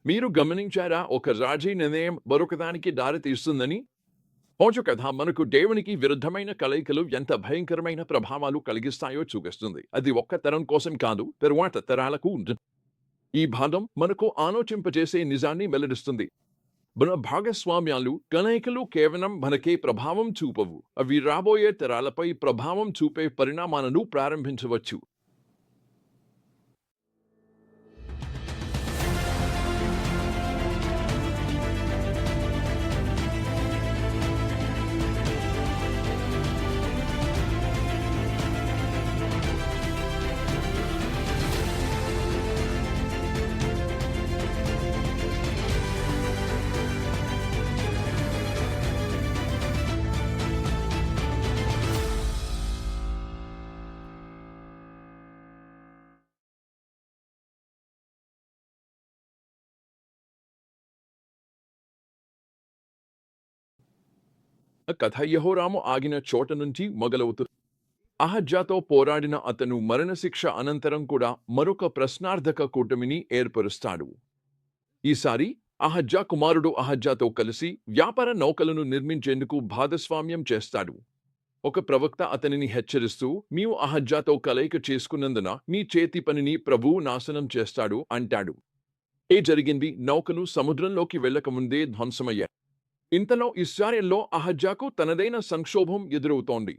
మీరు గమనించారా, ఒక రాజీ నిర్ణయం మరొకదానికి దారి తీస్తుందని? రోజు కథ మనకు దేవునికి విరుద్ధమైన కలయికలు ఎంత భయంకరమైన ప్రభావాలు కలిగిస్తాయో చూపిస్తుంది. అది ఒక్క తరం కోసం కాదు, తరువాత తరాలకు ఉంటుంది. ఈ భాగం మనకు ఆలోచింపజేసే నిజాన్ని వెల్లడిస్తుంది. మన భాగస్వామ్యాలు, కలయికలు కేవలం మనకే ప్రభావం చూపవు, అవి రాబోయే తరాలపై ప్రభావం చూపే పరిణామాలను ప్రారంభించవచ్చు. కథ యెహోరాము ఆగిన చోట నుంచి మొదలవుతుంది. అహజ్యాతో పోరాడిన అతను మరణశిక్ష అనంతరం కూడా మరొక ప్రశ్నార్థక కూటమిని ఏర్పరుస్తాడు. ఈసారి అహజ్యా కుమారుడు అహజ్యాతో కలిసి వ్యాపార నౌకలను నిర్మించేందుకు భాగస్వామ్యం చేస్తాడు. ఒక ప్రవక్త అతనిని హెచ్చరిస్తూ, నీవు అహజ్యాతో కలయిక చేసుకున్నందున నీ చేతి పనిని ప్రభువు నాశనం చేస్తాడు అంటాడు. జరిగింది, నౌకలు సముద్రంలోకి వెళ్లకముందే ధ్వంసమయ్యాయి. ఇంతలో ఇశ్రాయేల్లో అహజ్యాకు తనదైన సంక్షోభం ఎదురవుతోంది.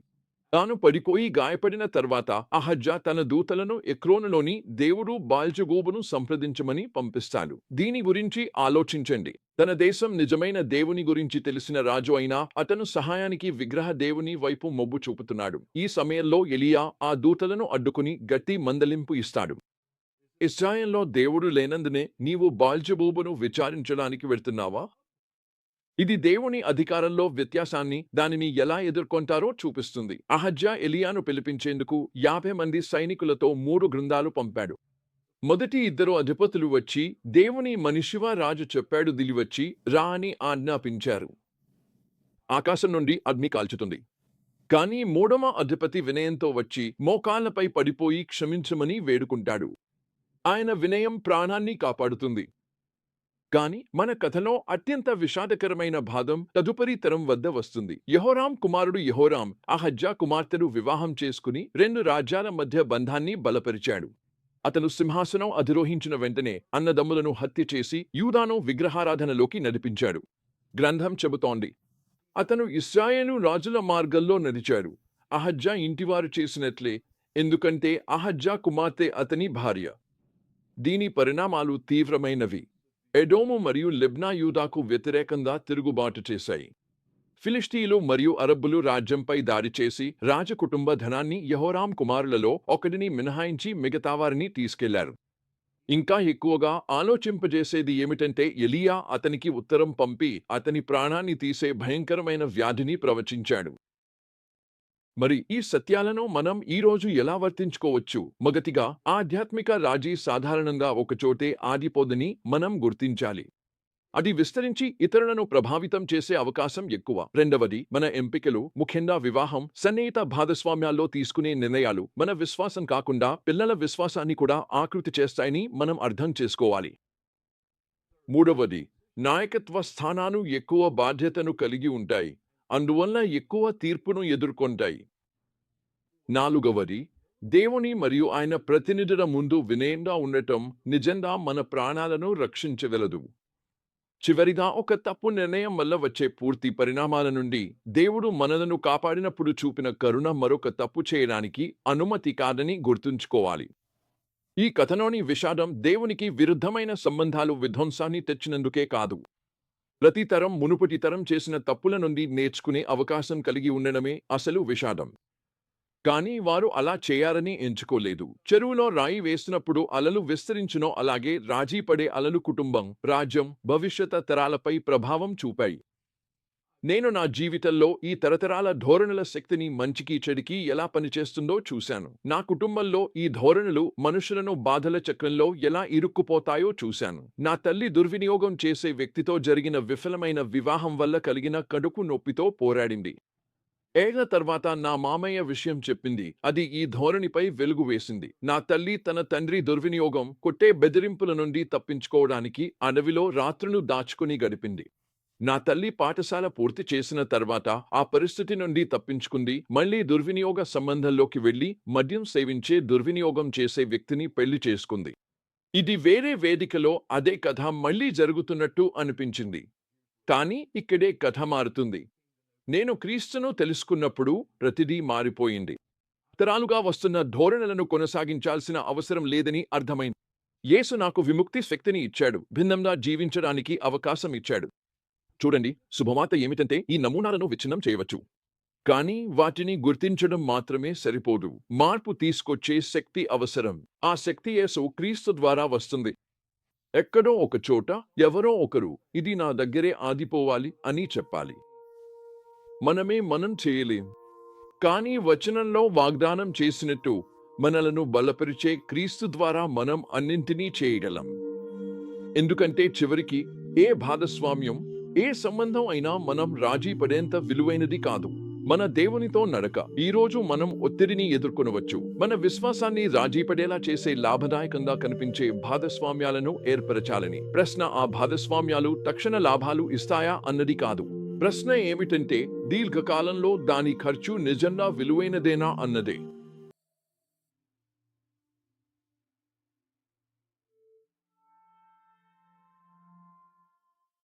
తాను పడిపోయి గాయపడిన తర్వాత అహజ్యా తన దూతలను ఎక్రోనులోని దేవుడు బాల్జెబూబును సంప్రదించమని పంపిస్తాడు. దీని గురించి ఆలోచించండి. తన దేశం నిజమైన దేవుని గురించి తెలిసిన రాజు అయినా అతను సహాయానికి విగ్రహ దేవుని వైపు మొగ్గు చూపుతున్నాడు. ఈ సమయంలో ఎలియా ఆ దూతలను అడ్డుకుని గట్టి మందలింపు ఇస్తాడు. ఇశ్రాయేల్లో దేవుడు లేనందునే నీవు బాల్జెబూబును విచారించడానికి వెళ్తున్నావా? ఇది దేవుని అధికారంలో వ్యత్యాసాన్ని, దానిని ఎలా ఎదుర్కొంటారో చూపిస్తుంది. అహజ్యా ఎలియాను పిలిపించేందుకు 50 మంది సైనికులతో 3 బృందాలు పంపాడు. మొదటి 2 అధిపతులు వచ్చి, దేవుని మనిషివా రాజు చెప్పాడు దిలివచ్చి రా అని ఆజ్ఞాపించారు. ఆకాశం నుండి అగ్ని కాల్చుతుంది. కానీ 3వ అధిపతి వినయంతో వచ్చి మోకాళ్లపై పడిపోయి క్షమించమని వేడుకుంటాడు. ఆయన వినయం ప్రాణాన్ని కాపాడుతుంది. కాని మన కథలో అత్యంత విషాదకరమైన భాగం తదుపరి తరం వద్ద వస్తుంది. యెహోరాం కుమారుడు యెహోరాం అహజ్యా కుమార్తెను వివాహం చేసుకుని 2 రాజ్యాల మధ్య బంధాన్ని బలపరిచాడు. అతను సింహాసనం అధిరోహించిన వెంటనే అన్నదమ్ములను హత్య చేసి యూదాను విగ్రహారాధనలోకి నడిపించాడు. గ్రంథం చెబుతోంది, అతను ఇశ్రాయేలు రాజుల మార్గంలో నడిచాడు, అహజ్యా ఇంటివారు చేసినట్లే, ఎందుకంటే అహజ్యా కుమార్తె అతని భార్య. దీని పరిణామాలు తీవ్రమైనవి. ఎడోము మరియు లెబ్నా యూదాకు వ్యతిరేకంగా తిరుగుబాటు చేశాయి. ఫిలిష్తీయులు మరియు అరబ్బులు రాజ్యంపై దాడి చేసి రాజకుటుంబ ధనాన్ని యెహోరాం కుమారులలో ఒకడిని మినహాయించి మిగతావారిని తీసుకెళ్లారు. ఇంకా ఎక్కువగా ఆలోచింపజేసేది ఏమిటంటే ఎలియా అతనికి ఉత్తరం పంపి అతని ప్రాణాన్ని తీసే భయంకరమైన వ్యాధిని ప్రవచించాడు. మరి ఈ సత్యాలను మనం ఈరోజు ఎలా వర్తించుకోవచ్చు? మొదటిగా, ఆధ్యాత్మిక రాజీ సాధారణంగా ఒకచోటే ఆగిపోదని మనం గుర్తించాలి. అది విస్తరించి ఇతరులను ప్రభావితం చేసే అవకాశం ఎక్కువ. రెండవది, మన ఎంపికలు, ముఖ్యంగా వివాహం, సన్నిహిత భాగస్వామ్యాల్లో తీసుకునే నిర్ణయాలు మన విశ్వాసం కాకుండా పిల్లల విశ్వాసాన్ని కూడా ఆకృతి చేస్తాయని మనం అర్థం చేసుకోవాలి. మూడవది, నాయకత్వ స్థానాలు ఎక్కువ బాధ్యతను కలిగి ఉంటాయి, అందువల్ల ఎక్కువ తీర్పును ఎదుర్కొంటాయి. నాలుగవది, దేవుని మరియు ఆయన ప్రతినిధుల ముందు వినయంగా ఉండటం నిజంగా మన ప్రాణాలను రక్షించగలదు. చివరిగా, ఒక తప్పు నిర్ణయం వల్ల వచ్చే పూర్తి పరిణామాల నుండి దేవుడు మనలను కాపాడినప్పుడు చూపిన కరుణ మరొక తప్పు చేయడానికి అనుమతి కాదని గుర్తుంచుకోవాలి. ఈ కథలోని విషాదం దేవునికి విరుద్ధమైన సంబంధాలు విధ్వంసాన్ని తెచ్చినందుకే కాదు, ప్రతి తరం మునుపటి తరం చేసిన తప్పుల నుండి నేర్చుకునే అవకాశం కలిగి ఉండడమే అసలు విషాదం. కానీ వారు అలా చేయాలని ఎంచుకోలేదు. చెరువులో రాయి వేసినప్పుడు అలలు విస్తరించునో అలాగే రాజీ పడే అలలు కుటుంబం, రాజ్యం, భవిష్యత్ తరాలపై ప్రభావం చూపాయి. నేను నా జీవితంలో ఈ తరతరాల ధోరణుల శక్తిని మంచికి చెడుకి ఎలా పనిచేస్తుందో చూశాను. నా కుటుంబంలో ఈ ధోరణులు మనుషులను బాధల చక్రంలో ఎలా ఇరుక్కుపోతాయో చూశాను. నా తల్లి దుర్వినియోగం చేసే వ్యక్తితో జరిగిన విఫలమైన వివాహం వల్ల కలిగిన కడుపు నొప్పితో పోరాడింది. ఏళ్ల తర్వాత నా మామయ్య విషయం చెప్పింది. అది ఈ ధోరణిపై వెలుగు వేసింది. నా తల్లి తన తండ్రి దుర్వినియోగం, కొట్టే బెదిరింపుల నుండి తప్పించుకోవడానికి అడవిలో రాత్రులు దాచుకుని గడిపింది. నా తల్లి పాఠశాల పూర్తి చేసిన తర్వాత ఆ పరిస్థితి నుండి తప్పించుకుంది. మళ్ళీ దుర్వినియోగ సంబంధంలోకి వెళ్లి మద్యం సేవించే దుర్వినియోగం చేసే వ్యక్తిని పెళ్లి చేసుకుంది. ఇది వేరే వేదికలో అదే కథ మళ్ళీ జరుగుతున్నట్టు అనిపించింది. కానీ ఇక్కడే కథ మారుతుంది. నేను క్రీస్తును తెలుసుకున్నప్పుడు ప్రతిదీ మారిపోయింది. తరాలుగా వస్తున్న ధోరణులను కొనసాగించాల్సిన అవసరం లేదని అర్థమైంది. యేసు నాకు విముక్తి శక్తిని ఇచ్చాడు, భిన్నంగా జీవించడానికి అవకాశం ఇచ్చాడు. చూడండి, శుభవార్త ఏమిటంటే ఈ నమూనాలను విచ్ఛిన్నం చేయవచ్చు. కానీ వాటిని గుర్తించడం మాత్రమే సరిపోదు. మార్పు తీసుకొచ్చే శక్తి అవసరం. ఆ శక్తి యేసు క్రీస్తు ద్వారా వస్తుంది. ఎక్కడో ఒక చోట ఎవరో ఒకరు ఇది నా దగ్గరే ఆగిపోవాలి అని చెప్పాలి. మనం చేయలేం. కానీ వచనంలో వాగ్దానం చేసినట్టు మనలను బలపరిచే క్రీస్తు ద్వారా మనం అన్నింటినీ చేయగలం. ఎందుకంటే చివరికి ఏ భాగస్వామ్యం, ఏ సంబంధం అయినా మనం రాజీ పడేంత విలువైనది కాదు. మన దేవునితో నడక. ఈరోజు మనం ఒత్తిడిని ఎదుర్కొనవచ్చు. మన విశ్వాసాన్ని రాజీపడేలా చేసే లాభదాయకంగా కనిపించే భాగస్వామ్యాలను ఏర్పరచాలని. ప్రశ్న ఆ భాగస్వామ్యాలు తక్షణ లాభాలు ఇస్తాయా అన్నది కాదు. ప్రశ్న ఏమిటంటే దీర్ఘకాలంలో దాని ఖర్చు నిజంగా విలువైనదేనా అన్నదే.